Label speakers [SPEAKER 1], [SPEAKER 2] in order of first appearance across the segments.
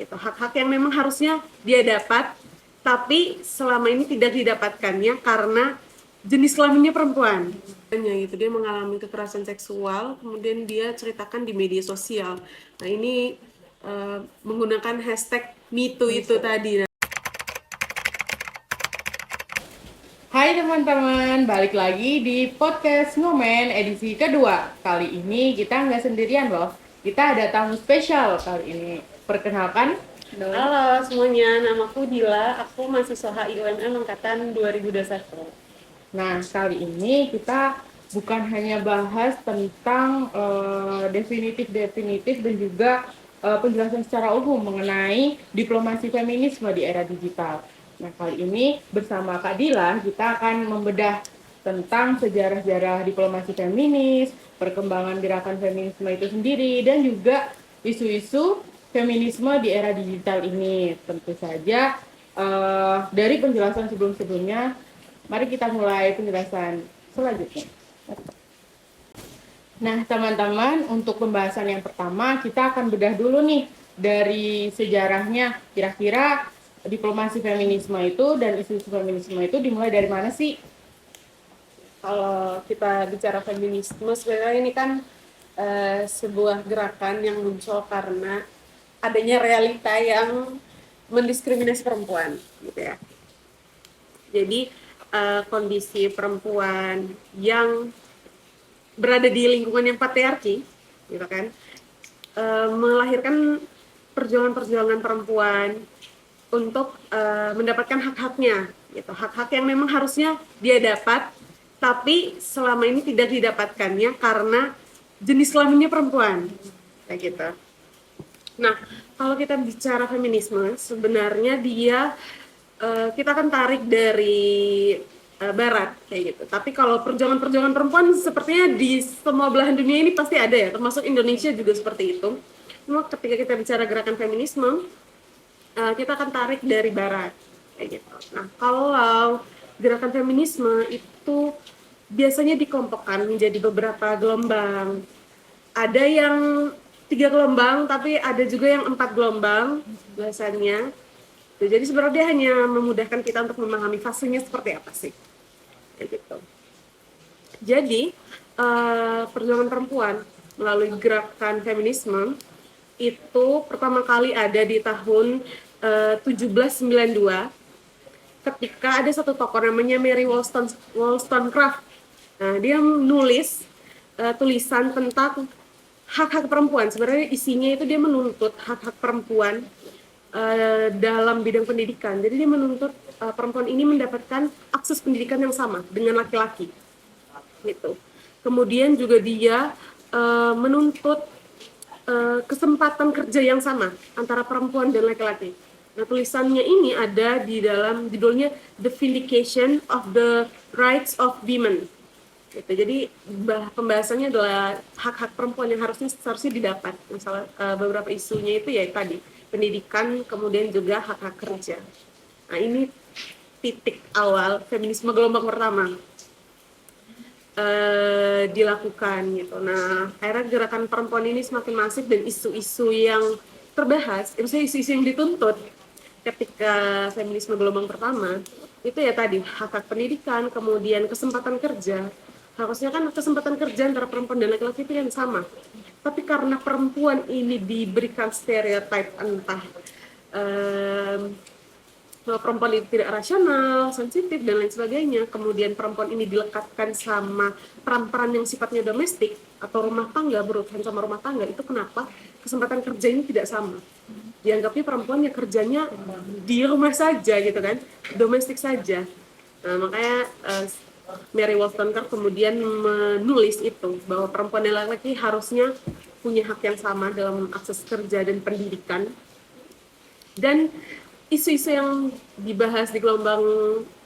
[SPEAKER 1] Gitu. Hak-hak yang memang harusnya dia dapat, tapi selama ini tidak didapatkannya karena jenis kelaminnya perempuan. Gitu, dia mengalami kekerasan seksual, kemudian dia ceritakan di media sosial. Nah ini menggunakan hashtag #MeToo itu tadi.
[SPEAKER 2] Hai teman-teman, balik lagi di podcast Ngomen edisi kedua. Kali ini kita nggak sendirian loh, kita ada tamu spesial kali ini. Perkenalkan,
[SPEAKER 1] Halo semuanya, namaku Dila, aku mahasiswa HIUMM angkatan 2021.
[SPEAKER 2] Nah, kali ini kita bukan hanya bahas tentang definitif-definitif dan juga penjelasan secara umum mengenai diplomasi feminisme di era digital. Nah, kali ini bersama Kak Dila kita akan membedah tentang sejarah-sejarah diplomasi feminis, perkembangan gerakan feminisme itu sendiri, dan juga isu-isu feminisme di era digital ini. Tentu saja dari penjelasan sebelum-sebelumnya, mari kita mulai penjelasan selanjutnya. Nah, teman-teman, untuk pembahasan yang pertama, kita akan bedah dulu nih dari sejarahnya. Kira-kira diplomasi feminisme itu dan isu-isu feminisme itu dimulai dari mana sih?
[SPEAKER 1] Kalau kita bicara feminisme, sebenarnya ini kan sebuah gerakan yang muncul karena adanya realita yang mendiskriminasi perempuan, gitu ya. Jadi kondisi perempuan yang berada di lingkungan yang patriarki, gitu kan, melahirkan perjuangan-perjuangan perempuan untuk mendapatkan hak-haknya, gitu. Hak-hak yang memang harusnya dia dapat, tapi selama ini tidak didapatkannya karena jenis kelaminnya perempuan, kayak gitu. Nah, kalau kita bicara feminisme, sebenarnya dia kita akan tarik dari barat kayak gitu. Tapi kalau perjuangan-perjuangan perempuan sepertinya di semua belahan dunia ini pasti ada ya, termasuk Indonesia juga seperti itu. Cuma ketika kita bicara gerakan feminisme, kita akan tarik dari barat kayak gitu. Nah, kalau gerakan feminisme itu biasanya dikelompokkan menjadi beberapa gelombang. Ada yang 3 gelombang, tapi ada juga yang 4 gelombang biasanya. Jadi sebenarnya dia hanya memudahkan kita untuk memahami fasenya seperti apa sih, kayak gitu. Jadi perjuangan perempuan melalui gerakan feminisme itu pertama kali ada di tahun 1792 ketika ada satu tokoh namanya Mary Wollstonecraft. Nah, dia menulis tulisan tentang hak-hak perempuan. Sebenarnya isinya itu dia menuntut hak-hak perempuan dalam bidang pendidikan. Jadi dia menuntut perempuan ini mendapatkan akses pendidikan yang sama dengan laki-laki, gitu. Kemudian juga dia menuntut kesempatan kerja yang sama antara perempuan dan laki-laki. Nah, tulisannya ini ada di dalam judulnya The Vindication of the Rights of Women. Gitu. Jadi pembahasannya adalah hak-hak perempuan yang seharusnya didapat. Misalnya beberapa isunya itu ya tadi pendidikan, kemudian juga hak-hak kerja. Nah, ini titik awal feminisme gelombang pertama dilakukan gitu. Nah, akhirnya gerakan perempuan ini semakin masif dan isu-isu yang terbahas, misalnya isu-isu yang dituntut ketika feminisme gelombang pertama itu ya tadi hak-hak pendidikan, kemudian kesempatan kerja. Harusnya kan kesempatan kerja antara perempuan dan laki-laki itu yang sama. Tapi karena perempuan ini diberikan stereotip entah perempuan itu tidak rasional, sensitif, dan lain sebagainya. Kemudian perempuan ini dilekatkan sama peran-peran yang sifatnya domestik atau rumah tangga, berurusan sama rumah tangga. Itu kenapa kesempatan kerja ini tidak sama. Dianggapnya perempuan ya kerjanya di rumah saja gitu kan, domestik saja. Nah, makanya Mary Wollstonecraft kemudian menulis itu bahwa perempuan dan laki-laki harusnya punya hak yang sama dalam akses kerja dan pendidikan. Dan isu-isu yang dibahas di gelombang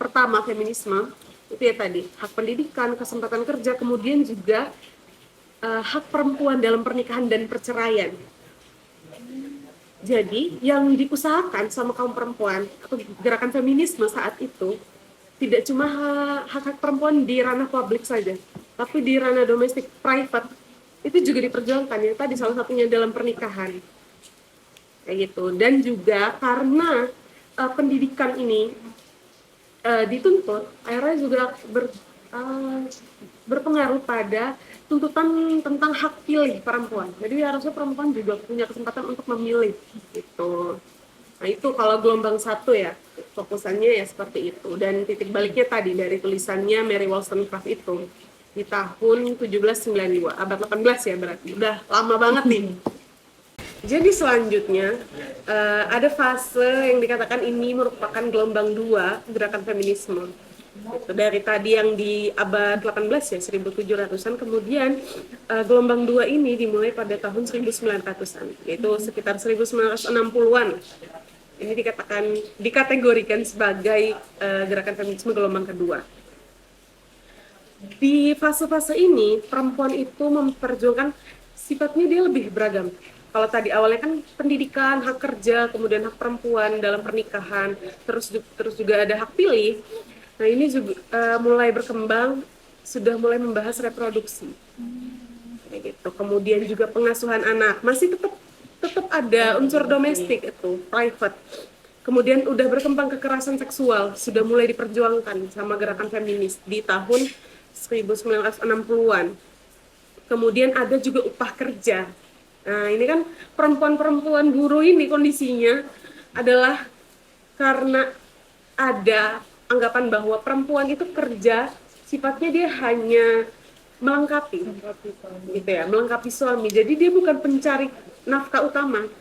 [SPEAKER 1] pertama feminisme itu ya tadi hak pendidikan, kesempatan kerja, kemudian juga hak perempuan dalam pernikahan dan perceraian. Jadi yang diusahakan sama kaum perempuan atau gerakan feminisme saat itu tidak cuma hak-hak perempuan di ranah publik saja, tapi di ranah domestik, private itu juga diperjuangkan ya tadi salah satunya dalam pernikahan. kayak gitu. Dan juga karena pendidikan ini dituntut, akhirnya juga berpengaruh pada tuntutan tentang hak pilih perempuan. Jadi harusnya perempuan juga punya kesempatan untuk memilih gitu. Nah itu kalau gelombang satu ya, fokusannya ya seperti itu. Dan titik baliknya tadi dari tulisannya Mary Wollstonecraft itu di tahun 1792, abad 18 ya berarti. Udah lama banget nih. Jadi selanjutnya ada fase yang dikatakan ini merupakan gelombang 2 gerakan feminisme. Gitu. Dari tadi yang di abad 18 ya, 1700-an, kemudian gelombang 2 ini dimulai pada tahun 1900-an, yaitu sekitar 1960-an. Ini dikategorikan sebagai gerakan feminisme gelombang kedua. Di fase-fase ini perempuan itu memperjuangkan sifatnya dia lebih beragam. Kalau tadi awalnya kan pendidikan, hak kerja, kemudian hak perempuan dalam pernikahan, terus juga ada hak pilih. Nah ini juga mulai berkembang, sudah mulai membahas reproduksi, kayak gitu. Kemudian juga pengasuhan anak, masih tetap ada unsur domestik itu, private. Kemudian udah berkembang kekerasan seksual, sudah mulai diperjuangkan sama gerakan feminis di tahun 1960-an. Kemudian ada juga upah kerja. Nah, ini kan perempuan-perempuan buruh ini kondisinya adalah karena ada anggapan bahwa perempuan itu kerja sifatnya dia hanya melengkapi gitu ya, melengkapi suami. Jadi dia bukan pencari nafkah utama.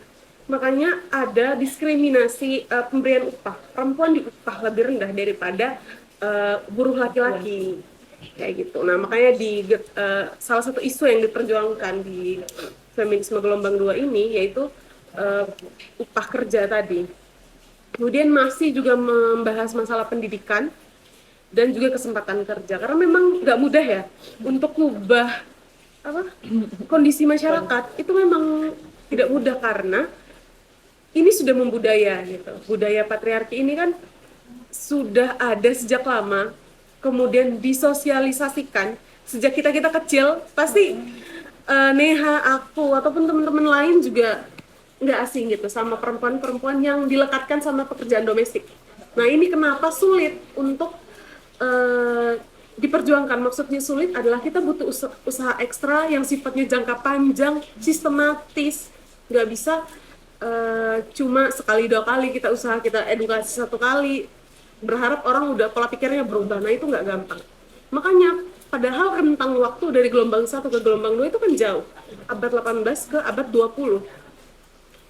[SPEAKER 1] Makanya ada diskriminasi pemberian upah. Perempuan diupah lebih rendah daripada buruh laki-laki kayak gitu. Nah, makanya salah satu isu yang diperjuangkan di feminisme gelombang 2 ini yaitu upah kerja tadi. Kemudian masih juga membahas masalah pendidikan dan juga kesempatan kerja, karena memang nggak mudah ya untuk mengubah kondisi masyarakat. Itu memang tidak mudah karena ini sudah membudaya gitu. Budaya patriarki ini kan sudah ada sejak lama, kemudian disosialisasikan sejak kita kecil. Pasti Neha, aku ataupun teman-teman lain juga nggak asing gitu sama perempuan-perempuan yang dilekatkan sama pekerjaan domestik. Nah ini kenapa sulit untuk diperjuangkan. Maksudnya sulit adalah kita butuh usaha ekstra yang sifatnya jangka panjang, sistematis. Nggak bisa cuma sekali dua kali kita usaha, kita edukasi satu kali berharap orang udah pola pikirnya berubah. Nah itu nggak gampang. Makanya padahal rentang waktu dari gelombang 1 ke gelombang 2 itu kan jauh, abad 18 ke abad 20.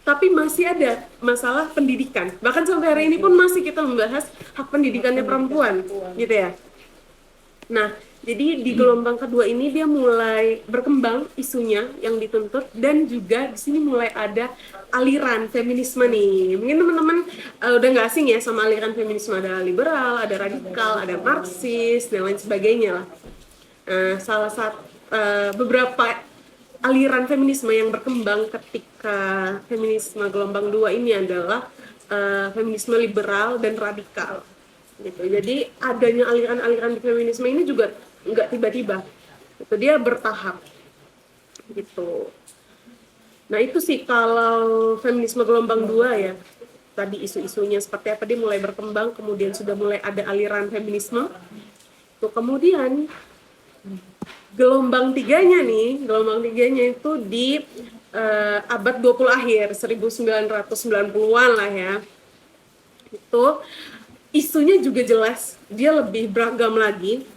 [SPEAKER 1] Tapi masih ada masalah pendidikan. Bahkan sampai hari ini pun masih kita membahas hak pendidikannya perempuan, gitu ya. Nah, jadi di gelombang kedua ini dia mulai berkembang isunya yang dituntut, dan juga di sini mulai ada aliran feminisme nih. Mungkin teman-teman udah nggak asing ya sama aliran feminisme, ada liberal, ada radikal, ada marxis dan lain sebagainya lah. Salah satu beberapa aliran feminisme yang berkembang ketika feminisme gelombang 2 ini adalah feminisme liberal dan radikal gitu. Jadi adanya aliran-aliran di feminisme ini juga nggak tiba-tiba gitu, dia bertahap gitu. Nah itu sih kalau feminisme gelombang 2 ya, tadi isu-isunya seperti apa, dia mulai berkembang, kemudian sudah mulai ada aliran feminisme tuh. Kemudian gelombang tiganya itu di abad 20 akhir, 1990-an lah ya. Itu isunya juga jelas, dia lebih beragam lagi.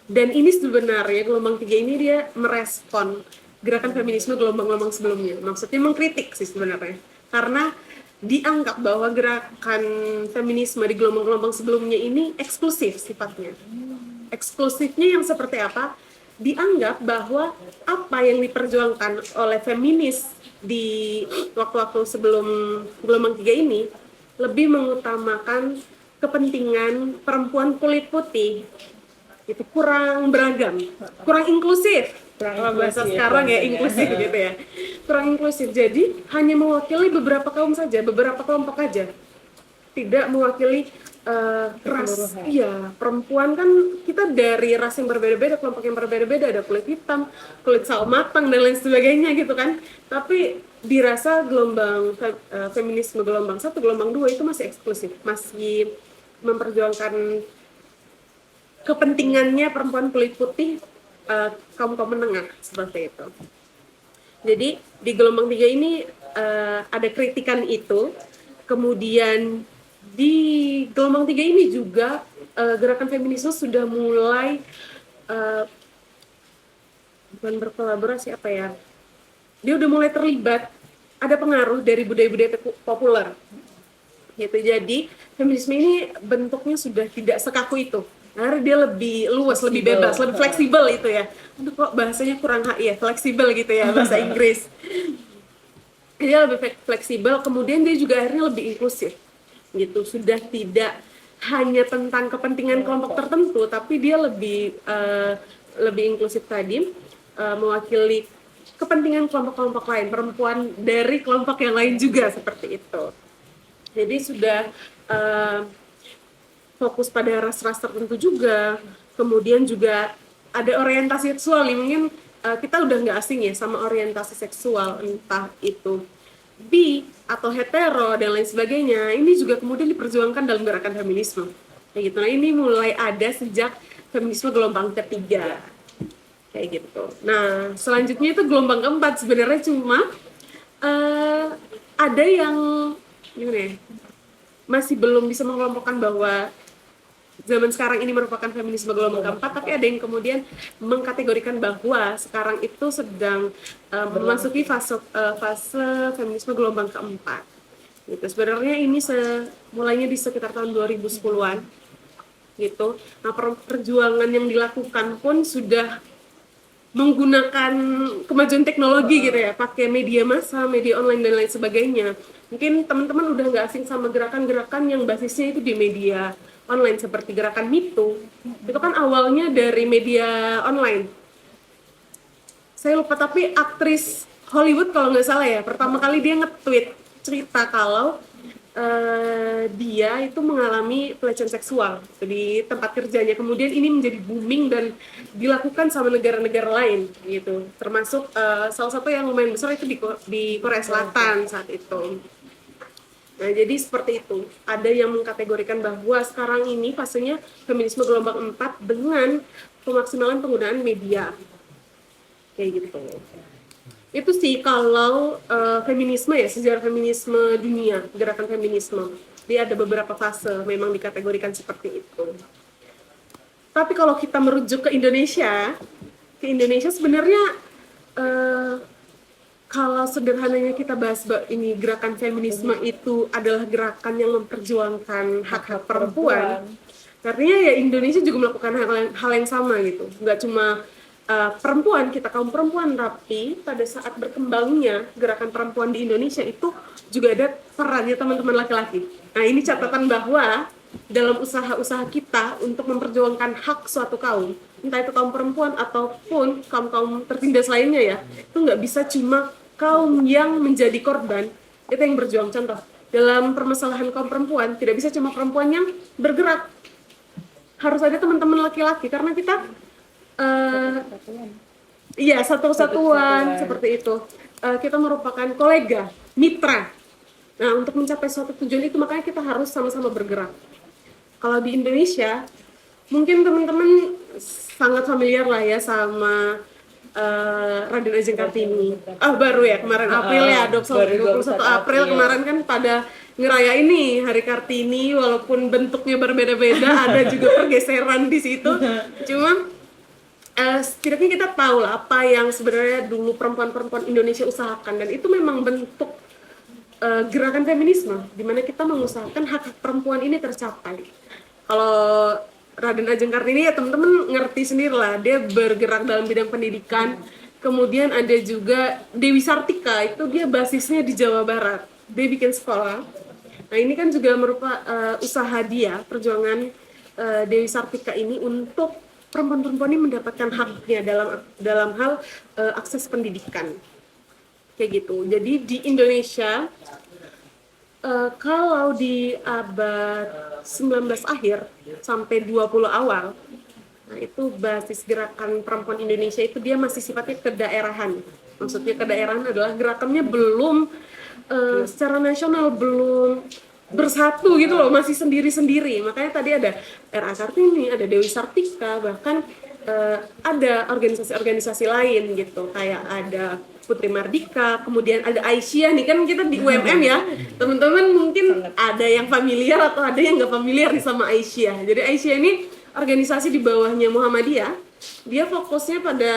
[SPEAKER 1] Dan ini sebenarnya gelombang 3 ini dia merespon gerakan feminisme gelombang-gelombang sebelumnya. Maksudnya mengkritik sih sebenarnya. Karena dianggap bahwa gerakan feminisme di gelombang-gelombang sebelumnya ini eksklusif sifatnya. Eksklusifnya yang seperti apa? Dianggap bahwa apa yang diperjuangkan oleh feminis di waktu-waktu sebelum gelombang 3 ini lebih mengutamakan kepentingan perempuan kulit putih. Itu kurang beragam, kurang inklusif. Kalau bahasa sekarang ya inklusif gitu ya. Kurang inklusif. Jadi hanya mewakili beberapa kaum saja, beberapa kelompok aja. Tidak mewakili ras,
[SPEAKER 2] Keseluruhan.
[SPEAKER 1] iya, perempuan kan kita dari ras yang berbeda-beda, kelompok yang berbeda-beda, ada kulit hitam, kulit sawo matang dan lain sebagainya gitu kan. Tapi dirasa gelombang feminisme gelombang satu, gelombang dua itu masih eksklusif, masih memperjuangkan kepentingannya perempuan kulit putih, kaum kaum menengah seperti itu. Jadi di gelombang tiga ini ada kritikan itu. Kemudian di gelombang tiga ini juga gerakan feminisme sudah mulai uh, bukan berkolaborasi apa ya, dia udah mulai terlibat, ada pengaruh dari budaya-budaya populer gitu. Jadi feminisme ini bentuknya sudah tidak sekaku itu, karena dia lebih luas, lebih
[SPEAKER 2] Fleksibel.
[SPEAKER 1] bebas, lebih fleksibel itu ya. Aduh kok bahasanya kurang ya, fleksibel gitu ya bahasa Inggris. Dia lebih fleksibel, kemudian dia juga akhirnya lebih inklusif gitu. Sudah tidak hanya tentang kepentingan kelompok tertentu, tapi dia lebih inklusif tadi, mewakili kepentingan kelompok-kelompok lain, perempuan dari kelompok yang lain juga seperti itu. Jadi sudah fokus pada ras-ras tertentu juga. Kemudian juga ada orientasi seksual nih, mungkin kita udah nggak asing ya sama orientasi seksual, entah itu bi atau hetero dan lain sebagainya. Ini juga kemudian diperjuangkan dalam gerakan feminisme kayak gitu. Nah ini mulai ada sejak feminisme gelombang ketiga kayak gitu. Nah selanjutnya itu gelombang keempat, sebenarnya cuma ada yang gimana ya, masih belum bisa mengelompokkan bahwa zaman sekarang ini merupakan feminisme gelombang keempat, tapi ada yang kemudian mengkategorikan bahwa sekarang itu sedang memasuki fase feminisme gelombang keempat. Gitu. Sebenarnya ini mulainya di sekitar tahun 2010-an gitu. Nah, perjuangan yang dilakukan pun sudah menggunakan kemajuan teknologi gitu ya, pakai media massa, media online dan lain sebagainya. Mungkin teman-teman udah nggak asing sama gerakan-gerakan yang basisnya itu di media online seperti gerakan Me Too. Itu kan awalnya dari media online. Saya lupa, tapi aktris Hollywood kalau nggak salah ya, pertama kali dia nge-tweet cerita kalau dia itu mengalami pelecehan seksual di tempat kerjanya. Kemudian ini menjadi booming dan dilakukan sama negara-negara lain gitu. Termasuk salah satu yang lumayan besar itu di Korea Selatan saat itu. Nah, jadi seperti itu. Ada yang mengkategorikan bahwa sekarang ini fasenya feminisme gelombang 4 dengan pemaksimalan penggunaan media. Kayak gitu. Itu sih kalau feminisme ya, sejarah feminisme dunia, gerakan feminisme. Dia ada beberapa fase memang dikategorikan seperti itu. Tapi kalau kita merujuk ke Indonesia sebenarnya kalau sederhananya kita bahas ini gerakan feminisme itu adalah gerakan yang memperjuangkan hak-hak perempuan. Artinya ya Indonesia juga melakukan hal yang sama gitu. Nggak cuma perempuan, kita kaum perempuan, tapi pada saat berkembangnya gerakan perempuan di Indonesia itu juga ada perannya teman-teman laki-laki. Nah ini catatan bahwa dalam usaha-usaha kita untuk memperjuangkan hak suatu kaum, entah itu kaum perempuan ataupun kaum-kaum tertindas lainnya ya, itu nggak bisa cuma kaum yang menjadi korban, itu yang berjuang. Contoh, dalam permasalahan kaum perempuan, tidak bisa cuma perempuan yang bergerak, harus ada teman-teman laki-laki, karena kita iya satu kesatuan seperti itu. Kita merupakan kolega, mitra. Nah untuk mencapai suatu tujuan itu makanya kita harus sama-sama bergerak. Kalau di Indonesia mungkin teman-teman sangat familiar lah ya sama Raden Ajeng Kartini. Baru ya kemarin April ya, 21 April kemarin kan pada ngerayain nih Hari Kartini, walaupun bentuknya berbeda-beda, ada juga pergeseran di situ. Cuma setidaknya kita tahu lah apa yang sebenarnya dulu perempuan-perempuan Indonesia usahakan, dan itu memang bentuk gerakan feminisme di mana kita mengusahakan hak perempuan ini tercapai. Kalau Raden Ajeng Kartini ya teman-teman ngerti sendiri lah, dia bergerak dalam bidang pendidikan. Kemudian ada juga Dewi Sartika, itu dia basisnya di Jawa Barat, dia bikin sekolah. Nah ini kan juga merupakan usaha dia, perjuangan Dewi Sartika ini untuk perempuan-perempuan ini mendapatkan haknya dalam hal akses pendidikan kayak gitu. Jadi di Indonesia Kalau di abad 19 akhir sampai 20 awal, nah itu basis gerakan perempuan Indonesia itu dia masih sifatnya kedaerahan. Maksudnya kedaerahan adalah gerakannya belum secara nasional, belum bersatu gitu loh, masih sendiri-sendiri. Makanya tadi ada R.A. Kartini, ada Dewi Sartika, bahkan ada organisasi-organisasi lain gitu, kayak ada Putri Mardika, kemudian ada Aisyah nih, kan kita di UMM ya, teman-teman mungkin ada yang familiar atau ada yang nggak familiar nih sama Aisyah. Jadi Aisyah ini organisasi di bawahnya Muhammadiyah, dia fokusnya pada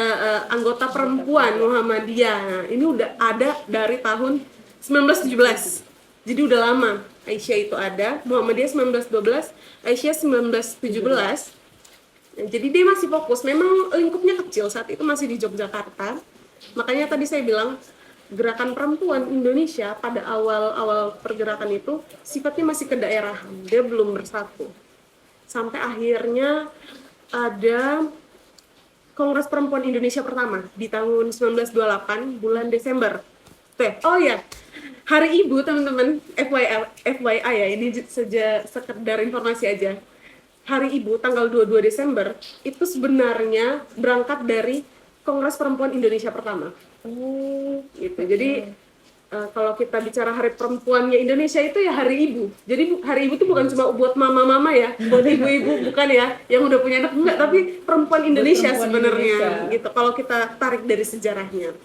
[SPEAKER 1] anggota perempuan Muhammadiyah. Nah, ini udah ada dari tahun 1917, jadi udah lama. Aisyah itu ada, Muhammadiyah 1912, Aisyah 1917. Nah, jadi dia masih fokus, memang lingkupnya kecil, saat itu masih di Yogyakarta. Makanya tadi saya bilang gerakan perempuan Indonesia pada awal-awal pergerakan itu sifatnya masih kedaerahan, dia belum bersatu. Sampai akhirnya ada Kongres Perempuan Indonesia pertama di tahun 1928 bulan Desember. Oh ya, Hari Ibu teman-teman, FYI ya, ini sekedar informasi aja. Hari Ibu tanggal 22 Desember itu sebenarnya berangkat dari Kongres Perempuan Indonesia pertama. Gitu. Jadi kalau kita bicara Hari Perempuannya Indonesia itu ya Hari Ibu. Jadi Hari Ibu itu bukan cuma buat mama-mama ya, buat ibu-ibu, bukan ya, yang udah punya anak, enggak, tapi perempuan Indonesia sebenarnya. Gitu. Kalau kita tarik dari sejarahnya.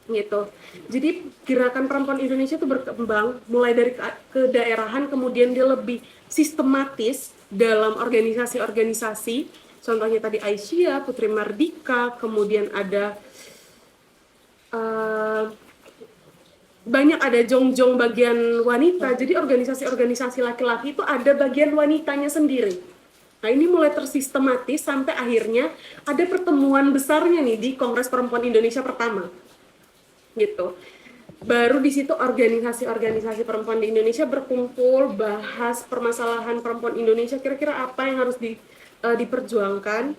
[SPEAKER 1] Gitu. Jadi gerakan perempuan Indonesia itu berkembang mulai dari kedaerahan, kemudian dia lebih sistematis dalam organisasi-organisasi. Contohnya tadi Aisyah, Putri Mardika, kemudian ada banyak, ada jongjong bagian wanita. Jadi organisasi-organisasi laki-laki itu ada bagian wanitanya sendiri. Nah, ini mulai tersistematis sampai akhirnya ada pertemuan besarnya nih di Kongres Perempuan Indonesia pertama. Gitu. Baru di situ organisasi-organisasi perempuan di Indonesia berkumpul, bahas permasalahan perempuan Indonesia, kira-kira apa yang harus diperjuangkan.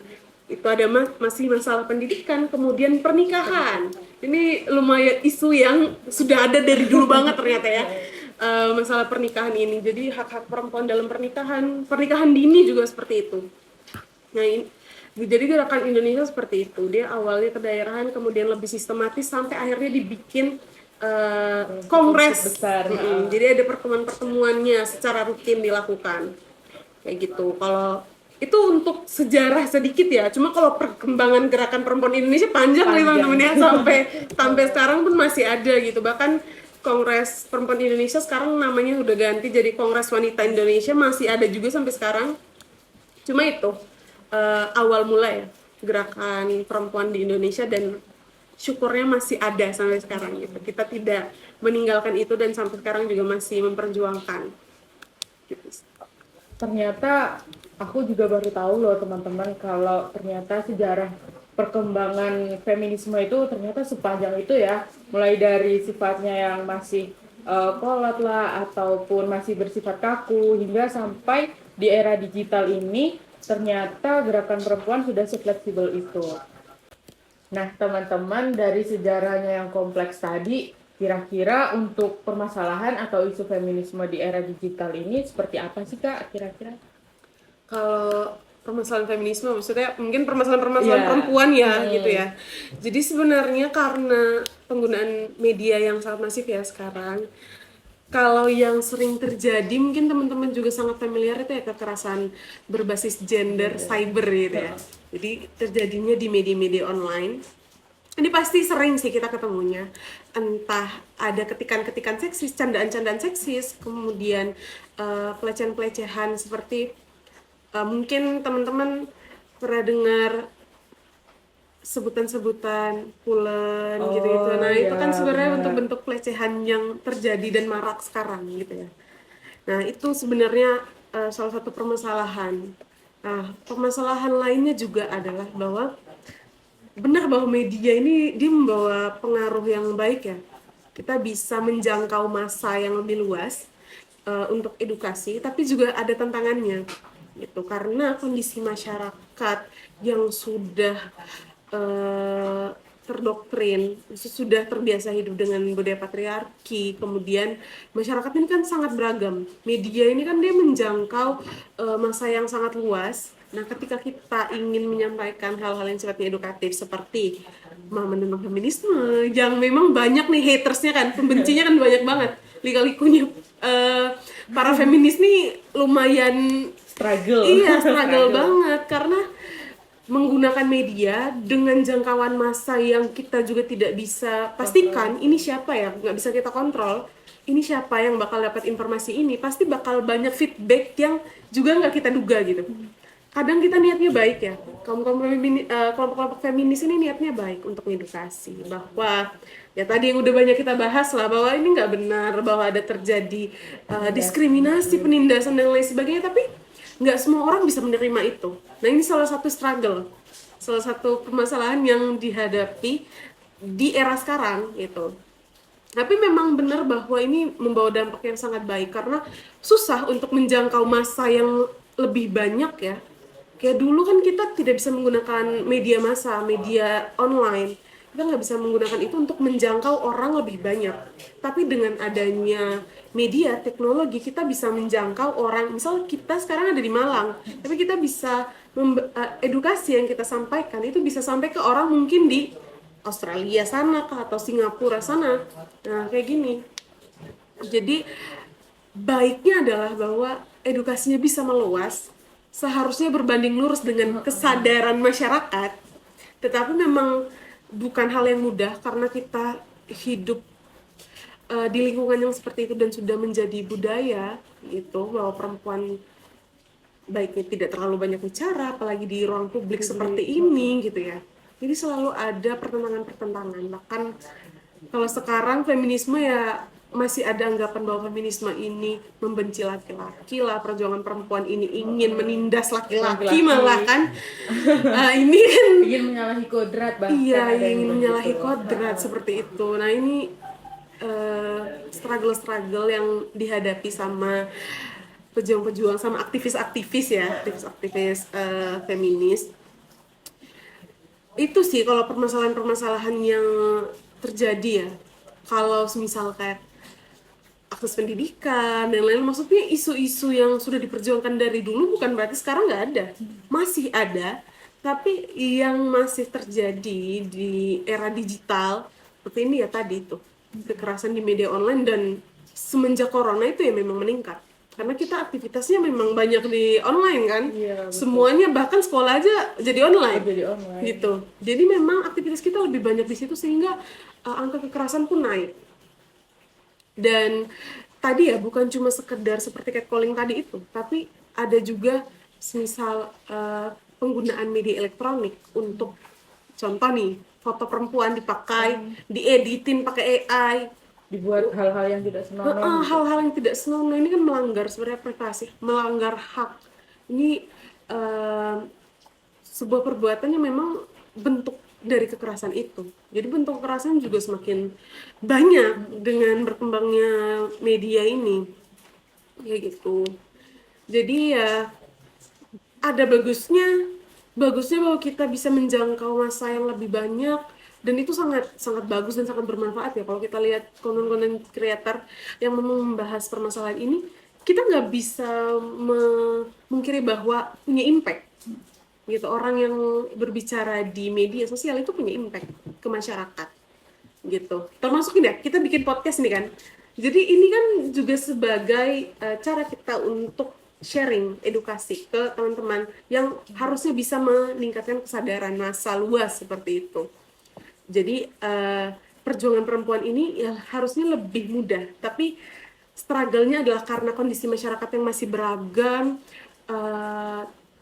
[SPEAKER 1] Itu ada masih masalah pendidikan, kemudian pernikahan. Ini lumayan isu yang sudah ada dari dulu banget ternyata ya. Masalah pernikahan ini. Jadi hak-hak perempuan dalam pernikahan dini juga seperti itu. Nah, jadi gerakan Indonesia seperti itu. Dia awalnya kedaerahan, kemudian lebih sistematis sampai akhirnya dibikin kongres besar. Jadi ada pertemuan-pertemuannya secara rutin dilakukan. Kayak gitu. Kalau itu untuk sejarah sedikit ya. Cuma kalau perkembangan gerakan perempuan Indonesia panjang nih teman-teman ya, sampai sekarang pun masih ada gitu. Bahkan Kongres Perempuan Indonesia sekarang namanya udah ganti jadi Kongres Wanita Indonesia, masih ada juga sampai sekarang. Cuma itu awal mulai ya gerakan perempuan di Indonesia, dan syukurnya masih ada sampai sekarang gitu. Kita tidak meninggalkan itu dan sampai sekarang juga masih memperjuangkan. Gitu.
[SPEAKER 2] Ternyata aku juga baru tahu loh teman-teman, kalau ternyata sejarah perkembangan feminisme itu ternyata sepanjang itu ya, mulai dari sifatnya yang masih kolot lah ataupun masih bersifat kaku, hingga sampai di era digital ini ternyata gerakan perempuan sudah sefleksibel itu. Nah teman-teman, dari sejarahnya yang kompleks tadi, kira-kira untuk permasalahan atau isu feminisme di era digital ini seperti apa sih Kak kira-kira?
[SPEAKER 1] Kalau permasalahan feminisme maksudnya mungkin permasalahan perempuan ya gitu ya. Jadi sebenarnya karena penggunaan media yang sangat masif ya sekarang, kalau yang sering terjadi mungkin teman-teman juga sangat familiar itu ya kekerasan berbasis gender, cyber gitu ya. Jadi terjadinya di media-media online. Ini pasti sering sih kita ketemunya, entah ada ketikan-ketikan seksis, candaan-candaan seksis, kemudian pelecehan-pelecehan seperti mungkin teman-teman pernah dengar sebutan-sebutan pulen gitu-gitu. Nah, itu kan sebenarnya bentuk-bentuk pelecehan yang terjadi dan marak sekarang gitu ya. Nah, itu sebenarnya salah satu permasalahan. Nah, permasalahan lainnya juga adalah bahwa benar bahwa media ini dia membawa pengaruh yang baik ya. Kita bisa menjangkau massa yang lebih luas untuk edukasi, tapi juga ada tantangannya gitu, karena kondisi masyarakat yang sudah terdoktrin, sudah terbiasa hidup dengan budaya patriarki, kemudian masyarakat ini kan sangat beragam. Media ini kan dia menjangkau masa yang sangat luas. Nah, ketika kita ingin menyampaikan hal-hal yang sifatnya edukatif seperti menentang feminisme, yang memang banyak nih hatersnya kan, pembencinya kan banyak banget. Lika-likunya para feminis nih lumayan
[SPEAKER 2] Struggle.
[SPEAKER 1] iya struggle banget karena menggunakan media dengan jangkauan massa yang kita juga tidak bisa pastikan ini siapa ya, nggak bisa kita kontrol ini siapa yang bakal dapat informasi ini, pasti bakal banyak feedback yang juga nggak kita duga gitu. Kadang kita niatnya baik ya, kelompok-kelompok feminis ini niatnya baik untuk edukasi bahwa ya tadi yang udah banyak kita bahas lah, bahwa ini nggak benar, bahwa ada terjadi diskriminasi, penindasan dan lain sebagainya, tapi nggak semua orang bisa menerima itu. Nah, ini salah satu struggle, salah satu permasalahan yang dihadapi di era sekarang gitu. Tapi memang benar bahwa ini membawa dampak yang sangat baik karena susah untuk menjangkau massa yang lebih banyak ya. Kayak dulu kan kita tidak bisa menggunakan media massa, media online. Kita nggak bisa menggunakan itu untuk menjangkau orang lebih banyak. Tapi dengan adanya media, teknologi, kita bisa menjangkau orang. Misal kita sekarang ada di Malang, tapi kita bisa edukasi yang kita sampaikan itu bisa sampai ke orang mungkin di Australia sana kah atau Singapura sana. Nah, kayak gini. Jadi baiknya adalah bahwa edukasinya bisa meluas, seharusnya berbanding lurus dengan kesadaran masyarakat. Tetapi memang bukan hal yang mudah karena kita hidup di lingkungan yang seperti itu dan sudah menjadi budaya gitu bahwa perempuan baiknya tidak terlalu banyak bicara, apalagi di ruang publik seperti ini gitu ya. Jadi selalu ada pertentangan-pertentangan. Bahkan kalau sekarang feminisme ya masih ada anggapan bahwa feminisme ini membenci laki-laki lah, perjuangan perempuan ini ingin menindas laki-laki malah kan. Ini kan
[SPEAKER 2] Ingin menyalahi kodrat bahkan
[SPEAKER 1] iya,
[SPEAKER 2] ada yang
[SPEAKER 1] ingin
[SPEAKER 2] bilang
[SPEAKER 1] menyalahi
[SPEAKER 2] gitu.
[SPEAKER 1] kodrat seperti itu. Nah, ini struggle-struggle yang dihadapi sama pejuang-pejuang, sama aktivis-aktivis ya, aktivis-aktivis feminis. Itu sih kalau permasalahan-permasalahan yang terjadi ya. Kalau misal kayak akses pendidikan dan lain-lain, maksudnya isu-isu yang sudah diperjuangkan dari dulu bukan berarti sekarang nggak ada. Masih ada, tapi yang masih terjadi di era digital seperti ini ya tadi itu, kekerasan di media online, dan semenjak corona itu ya memang meningkat. Karena kita aktivitasnya memang banyak di online kan.
[SPEAKER 2] Iya, betul.
[SPEAKER 1] Semuanya bahkan sekolah aja jadi online.
[SPEAKER 2] Jadi online.
[SPEAKER 1] Gitu. Jadi memang aktivitas kita lebih banyak di situ sehingga angka kekerasan pun naik. Dan tadi ya bukan cuma sekedar seperti catcalling tadi itu, tapi ada juga misal penggunaan media elektronik untuk contoh nih foto perempuan dipakai, dieditin pakai AI,
[SPEAKER 2] Dibuat hal-hal yang tidak senonoh.
[SPEAKER 1] hal-hal yang tidak senonoh. Ini kan melanggar sebenarnya privasi, melanggar hak. Ini sebuah perbuatan yang memang bentuk dari kekerasan itu. Jadi bentuk kekerasan juga semakin banyak dengan berkembangnya media ini. Kayak gitu. Jadi ya ada bagusnya bahwa kita bisa menjangkau massa yang lebih banyak, dan itu sangat sangat bagus dan sangat bermanfaat ya. Kalau kita lihat konten-konten kreator yang memang membahas permasalahan ini, kita nggak bisa memungkiri bahwa punya impact gitu. Orang yang berbicara di media sosial itu punya impact ke masyarakat gitu. Termasuk ini ya, kita bikin podcast nih kan. Jadi ini kan juga sebagai cara kita untuk sharing edukasi ke teman-teman yang harusnya bisa meningkatkan kesadaran massa luas seperti itu. Jadi perjuangan perempuan ini ya harusnya lebih mudah, tapi struggle-nya adalah karena kondisi masyarakat yang masih beragam,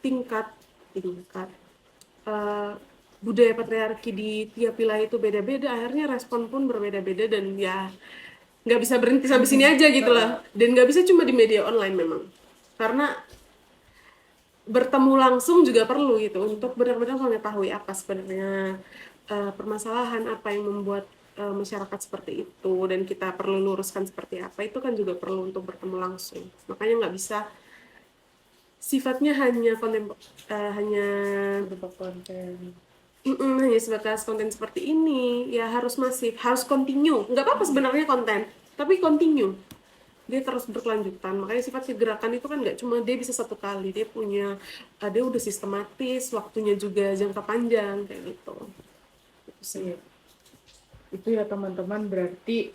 [SPEAKER 1] tingkat budaya patriarki di tiap wilayah itu beda-beda, akhirnya respon pun berbeda-beda, dan ya nggak bisa berhenti sampai sini aja gitu lah. Dan nggak bisa cuma di media online memang, karena bertemu langsung juga perlu gitu untuk benar-benar mengetahui apa sebenarnya permasalahan, apa yang membuat masyarakat seperti itu, dan kita perlu luruskan seperti apa. Itu kan juga perlu untuk bertemu langsung. Makanya nggak bisa sifatnya hanya
[SPEAKER 2] Berupa konten.
[SPEAKER 1] hanya sebatas konten seperti ini ya harus masif, harus continue. Nggak apa-apa sebenarnya konten, tapi continue. Dia terus berkelanjutan. Makanya sifat kegerakan itu kan nggak cuma dia bisa satu kali, dia punya, dia udah sistematis, waktunya juga jangka panjang kayak gitu. Itu sih.
[SPEAKER 2] Iya. Itu ya teman-teman, berarti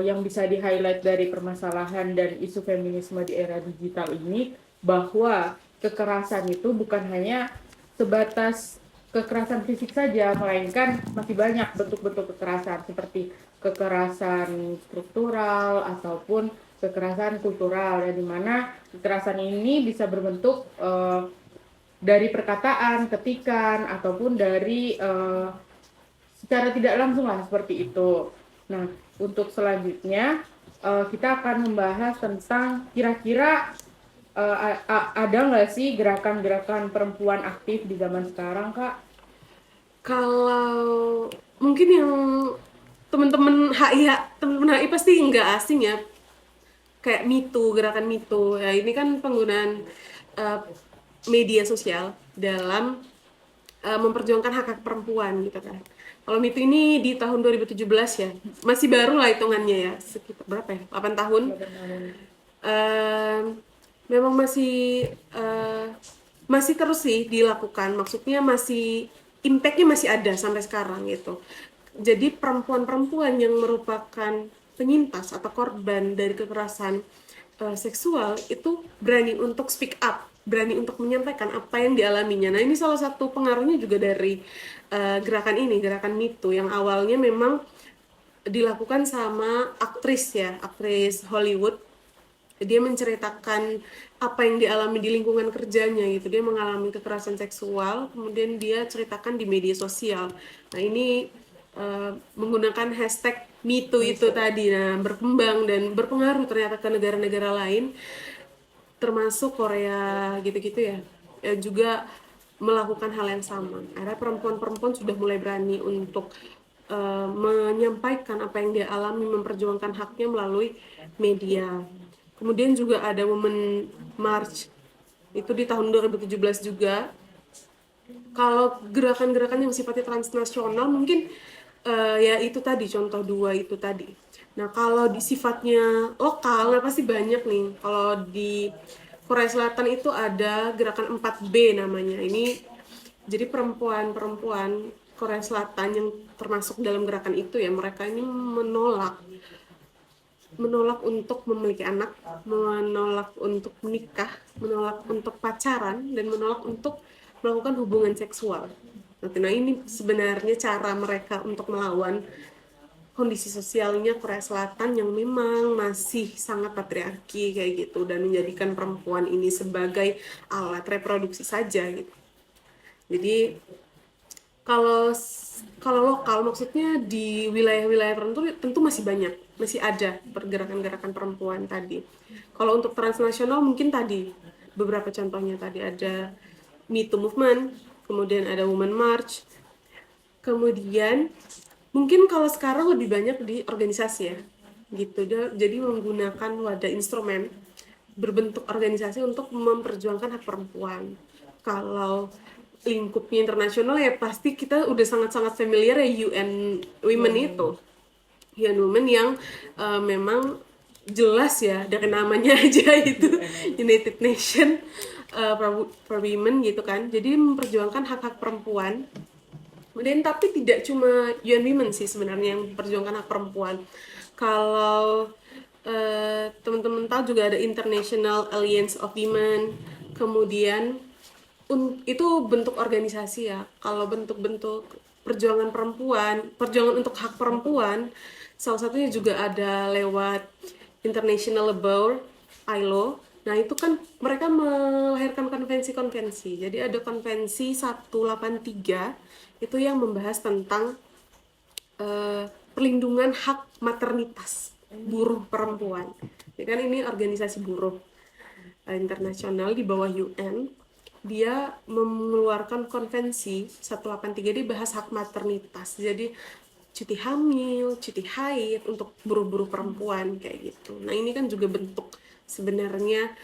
[SPEAKER 2] yang bisa di-highlight dari permasalahan dan isu feminisme di era digital ini, bahwa kekerasan itu bukan hanya sebatas kekerasan fisik saja, melainkan masih banyak bentuk-bentuk kekerasan seperti kekerasan struktural ataupun kekerasan kultural, ya, di mana kekerasan ini bisa berbentuk dari perkataan, ketikan, ataupun dari secara tidak langsung lah seperti itu. Nah, untuk selanjutnya kita akan membahas tentang kira-kira ada nggak sih gerakan-gerakan perempuan aktif di zaman sekarang, Kak?
[SPEAKER 1] Kalau mungkin yang teman-teman HI pasti nggak asing ya, kayak Me Too, gerakan Me Too. Ya, ini kan penggunaan uh, media sosial dalam memperjuangkan hak-hak perempuan gitu kan. Kalau Me Too ini di tahun 2017 ya, masih baru lah hitungannya ya, sekitar berapa ya? 8 tahun. Uh, Memang masih terus sih dilakukan, maksudnya masih impactnya masih ada sampai sekarang gitu. Jadi perempuan-perempuan yang merupakan penyintas atau korban dari kekerasan seksual itu berani untuk speak up, berani untuk menyampaikan apa yang dialaminya. Nah, ini salah satu pengaruhnya juga dari gerakan ini, gerakan Me Too yang awalnya memang dilakukan sama aktris ya, aktris Hollywood. Dia menceritakan apa yang dialami di lingkungan kerjanya gitu. Dia mengalami kekerasan seksual, kemudian dia ceritakan di media sosial. Nah, ini menggunakan hashtag MeToo itu tadi, nah berkembang dan berpengaruh ternyata ke negara-negara lain, termasuk Korea gitu-gitu ya, juga melakukan hal yang sama. Akhirnya perempuan-perempuan sudah mulai berani untuk menyampaikan apa yang dia alami, memperjuangkan haknya melalui media. Kemudian juga ada Women March, itu di tahun 2017 juga. Kalau gerakan-gerakan yang sifatnya transnasional mungkin ya itu tadi, contoh dua itu tadi. Nah, kalau di sifatnya lokal, nah pasti banyak nih. Kalau di Korea Selatan itu ada gerakan 4B namanya. Ini jadi perempuan-perempuan Korea Selatan yang termasuk dalam gerakan itu ya, mereka ini menolak menolak untuk memiliki anak, menolak untuk menikah, menolak untuk pacaran, dan menolak untuk melakukan hubungan seksual. Nah, ini sebenarnya cara mereka untuk melawan kondisi sosialnya Korea Selatan yang memang masih sangat patriarki kayak gitu, dan menjadikan perempuan ini sebagai alat reproduksi saja gitu. Jadi kalau kalau lokal maksudnya di wilayah-wilayah tertentu tentu masih banyak, masih ada pergerakan-gerakan perempuan tadi. Kalau untuk transnasional mungkin tadi beberapa contohnya tadi ada Me Too Movement, kemudian ada Women March, kemudian mungkin kalau sekarang lebih banyak di organisasi ya, gitu. Jadi menggunakan wadah instrumen berbentuk organisasi untuk memperjuangkan hak perempuan. Kalau lingkupnya internasional ya pasti kita udah sangat-sangat familiar ya UN Women itu. UN Women yang memang jelas ya dari namanya aja itu United Nation for Women gitu kan. Jadi memperjuangkan hak-hak perempuan. Kemudian tapi tidak cuma UN Women sih sebenarnya yang memperjuangkan hak perempuan. Kalau teman-teman tahu juga ada International Alliance of Women, kemudian itu bentuk organisasi ya. Kalau bentuk-bentuk perjuangan perempuan, perjuangan untuk hak perempuan, salah satunya juga ada lewat International Labour, ILO. Nah, itu kan mereka melahirkan konvensi-konvensi. Jadi ada konvensi 183 itu yang membahas tentang perlindungan hak maternitas buruh perempuan. Jadi kan ini organisasi buruh internasional di bawah UN. Dia mengeluarkan konvensi 183, dia bahas hak maternitas. Jadi cuti hamil, cuti haid untuk buruh-buruh perempuan kayak gitu. Nah, ini kan juga bentuk sebenarnya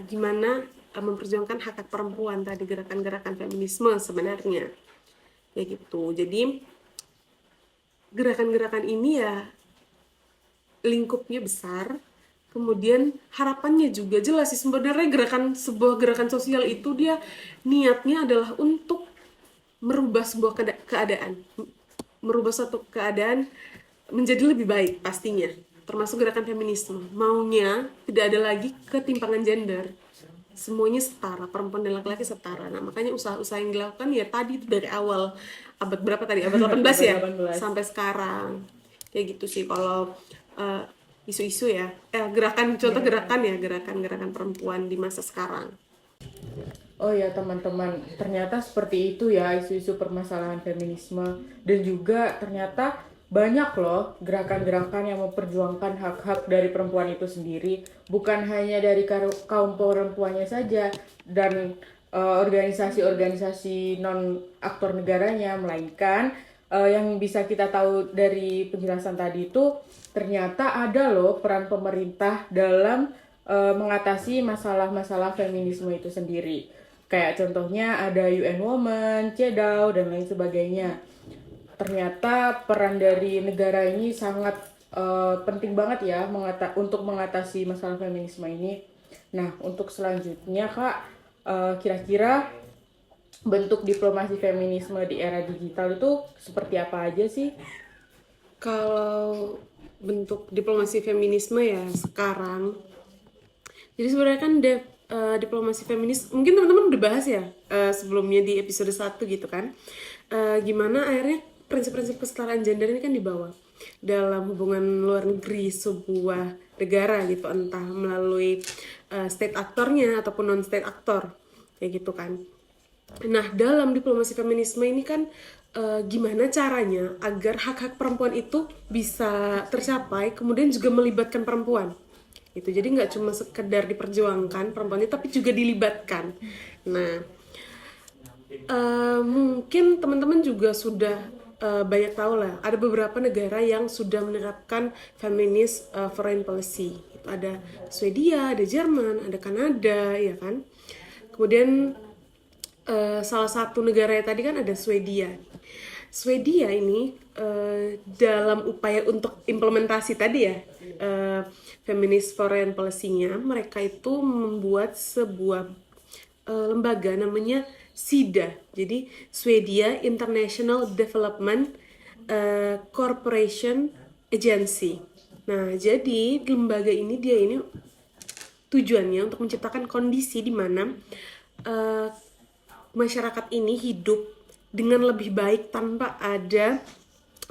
[SPEAKER 1] gimana memperjuangkan hak-hak perempuan tadi, gerakan-gerakan feminisme sebenarnya. kayak gitu. Jadi gerakan-gerakan ini ya lingkupnya besar, kemudian harapannya juga jelas sih. Sebenarnya sebuah gerakan sosial itu dia niatnya adalah untuk merubah sebuah keadaan, merubah suatu keadaan menjadi lebih baik pastinya, termasuk gerakan feminisme. Maunya tidak ada lagi ketimpangan gender, semuanya setara, perempuan dan laki-laki setara. Nah, makanya usaha-usaha yang dilakukan ya tadi itu dari awal abad berapa tadi? Abad 18
[SPEAKER 2] Abad
[SPEAKER 1] ya
[SPEAKER 2] 18.
[SPEAKER 1] sampai sekarang. Kayak gitu sih kalau eh, isu-isu ya. Gerakan contoh gerakan ya, gerakan-gerakan perempuan di masa sekarang.
[SPEAKER 2] Oh ya teman-teman, ternyata seperti itu ya isu-isu permasalahan feminisme, dan juga ternyata banyak loh gerakan-gerakan yang memperjuangkan hak-hak dari perempuan itu sendiri, bukan hanya dari kaum perempuannya saja dan organisasi-organisasi non aktor negaranya, melainkan yang bisa kita tahu dari penjelasan tadi itu ternyata ada loh peran pemerintah dalam mengatasi masalah-masalah feminisme itu sendiri. Kayak contohnya ada UN Women, CEDAW, dan lain sebagainya. Ternyata peran dari negara ini sangat penting banget ya untuk mengatasi masalah feminisme ini. Nah, untuk selanjutnya Kak, kira-kira bentuk diplomasi feminisme di era digital itu seperti apa aja sih?
[SPEAKER 1] Kalau bentuk diplomasi feminisme ya sekarang, jadi sebenarnya kan diplomasi feminis mungkin teman-teman udah bahas ya sebelumnya di episode 1 gitu kan. Gimana akhirnya prinsip-prinsip kesetaraan gender ini kan dibawa dalam hubungan luar negeri sebuah negara gitu, entah melalui state aktornya ataupun non state aktor kayak gitu kan. Nah, dalam diplomasi feminisme ini kan gimana caranya agar hak-hak perempuan itu bisa tercapai, kemudian juga melibatkan perempuan. Gitu. Jadi nggak cuma sekedar diperjuangkan perempuan itu, tapi juga dilibatkan. Nah, mungkin teman-teman juga sudah banyak tahu lah, ada beberapa negara yang sudah menerapkan feminist foreign policy. Ada Swedia, ada Jerman, ada Kanada, ya kan. Kemudian salah satu negara tadi kan ada Swedia. Swedia ini dalam upaya untuk implementasi tadi ya feminist foreign policy-nya, mereka itu membuat sebuah lembaga namanya SIDA. Jadi Swedia International Development Corporation Agency. Nah, jadi lembaga ini tujuannya untuk menciptakan kondisi di mana uh, masyarakat ini hidup dengan lebih baik tanpa ada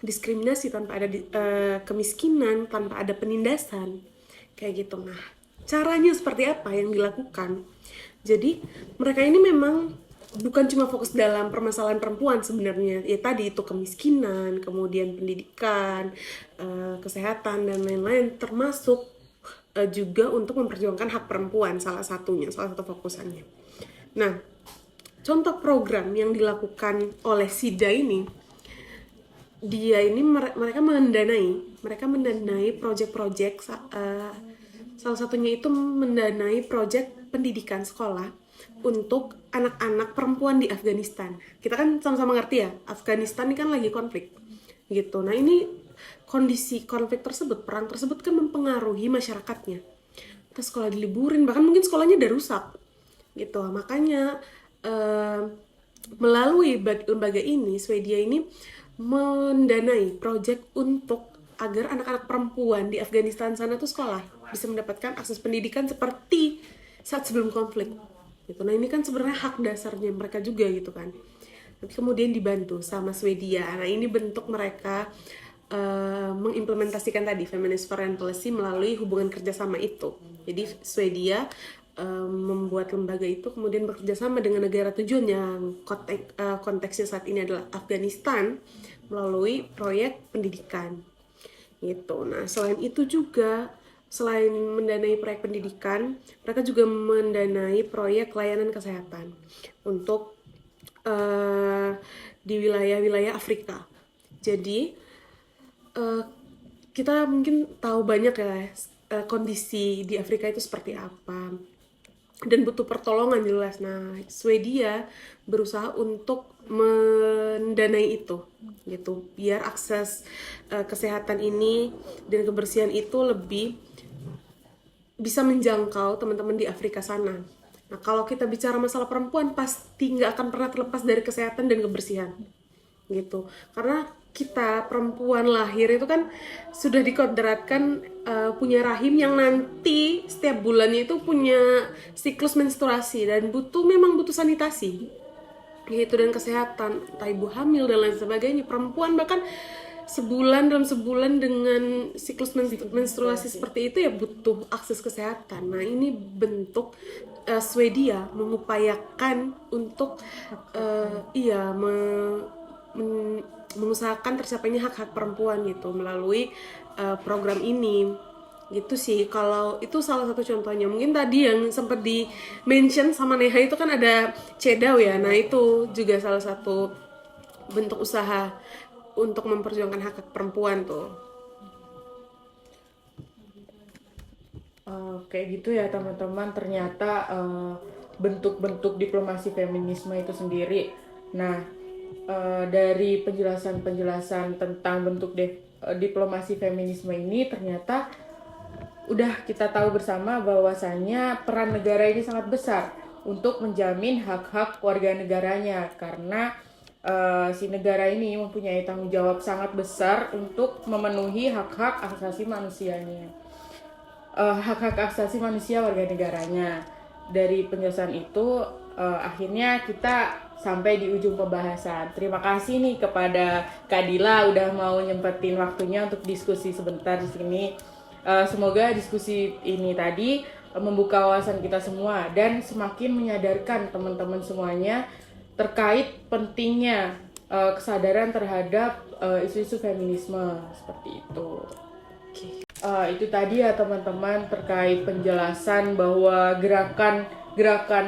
[SPEAKER 1] diskriminasi, tanpa ada kemiskinan, tanpa ada penindasan kayak gitu. Nah, caranya seperti apa yang dilakukan? Jadi mereka ini memang bukan cuma fokus dalam permasalahan perempuan sebenarnya, ya tadi itu kemiskinan, kemudian pendidikan, kesehatan dan lain-lain, termasuk juga untuk memperjuangkan hak perempuan salah satu fokusannya. Nah, contoh program yang dilakukan oleh SIDA ini, mereka mendanai proyek-proyek, salah satunya itu mendanai proyek pendidikan sekolah untuk anak-anak perempuan di Afghanistan. Kita kan sama-sama ngerti ya, Afghanistan ini kan lagi konflik gitu. Nah, ini kondisi konflik tersebut, perang tersebut kan mempengaruhi masyarakatnya. Kita sekolah diliburin, bahkan mungkin sekolahnya udah rusak gitu. Makanya melalui lembaga ini, Swedia ini mendanai proyek untuk agar anak-anak perempuan di Afghanistan sana tuh sekolah, bisa mendapatkan akses pendidikan seperti saat sebelum konflik gitu. Nah, ini kan sebenarnya hak dasarnya mereka juga gitu kan. Tapi kemudian dibantu sama Swedia. Nah, ini bentuk mereka mengimplementasikan tadi feminist foreign policy melalui hubungan kerjasama itu. Jadi Swedia membuat lembaga itu, kemudian bekerja sama dengan negara tujuan yang konteksnya saat ini adalah Afghanistan melalui proyek pendidikan gitu. Nah, selain itu juga, selain mendanai proyek pendidikan, mereka juga mendanai proyek layanan kesehatan untuk di wilayah-wilayah Afrika. Jadi kita mungkin tahu banyak ya kondisi di Afrika itu seperti apa. dan butuh pertolongan jelas. Nah, Swedia berusaha untuk mendanai itu gitu, biar akses kesehatan ini dan kebersihan itu lebih bisa menjangkau teman-teman di Afrika sana. Nah, kalau kita bicara masalah perempuan, pasti nggak akan pernah terlepas dari kesehatan dan kebersihan gitu, karena kita perempuan lahir itu kan sudah dikodratkan punya rahim yang nanti setiap bulannya itu punya siklus menstruasi dan memang butuh sanitasi gitu dan kesehatan, entah ibu hamil dan lain sebagainya. Perempuan bahkan dalam sebulan dengan siklus menstruasi seperti itu ya butuh akses kesehatan. Nah, ini bentuk Swedia mengupayakan untuk iya mengusahakan tercapainya hak-hak perempuan gitu melalui program ini gitu sih. Kalau itu salah satu contohnya. Mungkin tadi yang sempat di mention sama Neha itu kan ada CEDAW ya. Nah, itu juga salah satu bentuk usaha untuk memperjuangkan hak-hak perempuan tuh.
[SPEAKER 2] Kayak gitu ya teman-teman, ternyata bentuk-bentuk diplomasi feminisme itu sendiri. Nah, dari penjelasan-penjelasan tentang bentuk diplomasi feminisme ini, ternyata udah kita tahu bersama bahwasannya peran negara ini sangat besar untuk menjamin hak-hak warga negaranya, karena si negara ini mempunyai tanggung jawab sangat besar untuk memenuhi hak-hak asasi manusianya, hak-hak asasi manusia warga negaranya. Dari penjelasan itu akhirnya kita sampai di ujung pembahasan. Terima kasih nih kepada Kak Dila udah mau nyempetin waktunya untuk diskusi sebentar di sini. Semoga diskusi ini tadi membuka wawasan kita semua dan semakin menyadarkan teman-teman semuanya terkait pentingnya kesadaran terhadap isu-isu feminisme seperti itu. Itu tadi ya teman-teman terkait penjelasan bahwa gerakan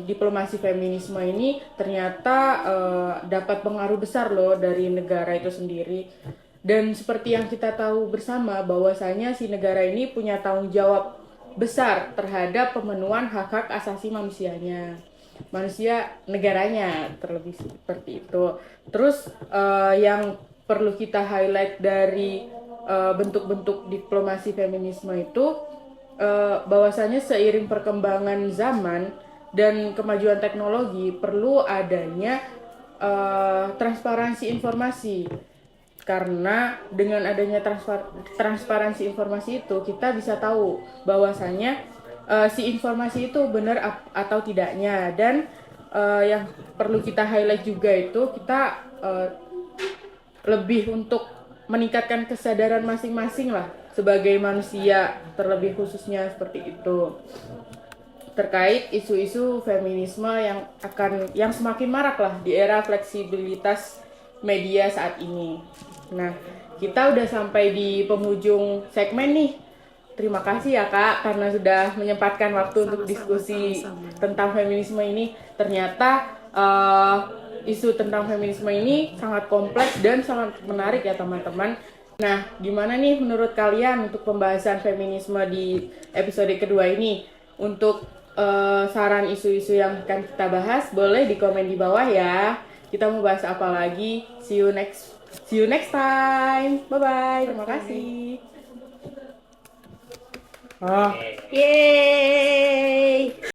[SPEAKER 2] diplomasi feminisme ini ternyata dapat pengaruh besar loh dari negara itu sendiri. Dan seperti yang kita tahu bersama bahwasanya si negara ini punya tanggung jawab besar terhadap pemenuhan hak-hak asasi manusianya, manusia negaranya terlebih seperti itu. Terus yang perlu kita highlight dari bentuk-bentuk diplomasi feminisme itu bahwasanya seiring perkembangan zaman dan kemajuan teknologi perlu adanya transparansi informasi, karena dengan adanya transparansi informasi itu kita bisa tahu bahwasanya si informasi itu benar atau tidaknya. Dan yang perlu kita highlight juga itu kita lebih untuk meningkatkan kesadaran masing-masing lah sebagai manusia, terlebih khususnya seperti itu, terkait isu-isu feminisme yang semakin marak lah di era fleksibilitas media saat ini. Nah, kita udah sampai di penghujung segmen nih. Terima kasih ya Kak karena sudah menyempatkan waktu untuk diskusi tentang feminisme ini. Ternyata isu tentang feminisme ini sangat kompleks dan sangat menarik ya teman-teman. Nah, gimana nih menurut kalian untuk pembahasan feminisme di episode kedua ini? Untuk saran isu-isu yang akan kita bahas, boleh di komen di bawah ya. Kita mau bahas apa lagi? See you next time. Bye bye. Terima kasih.
[SPEAKER 1] Yeay.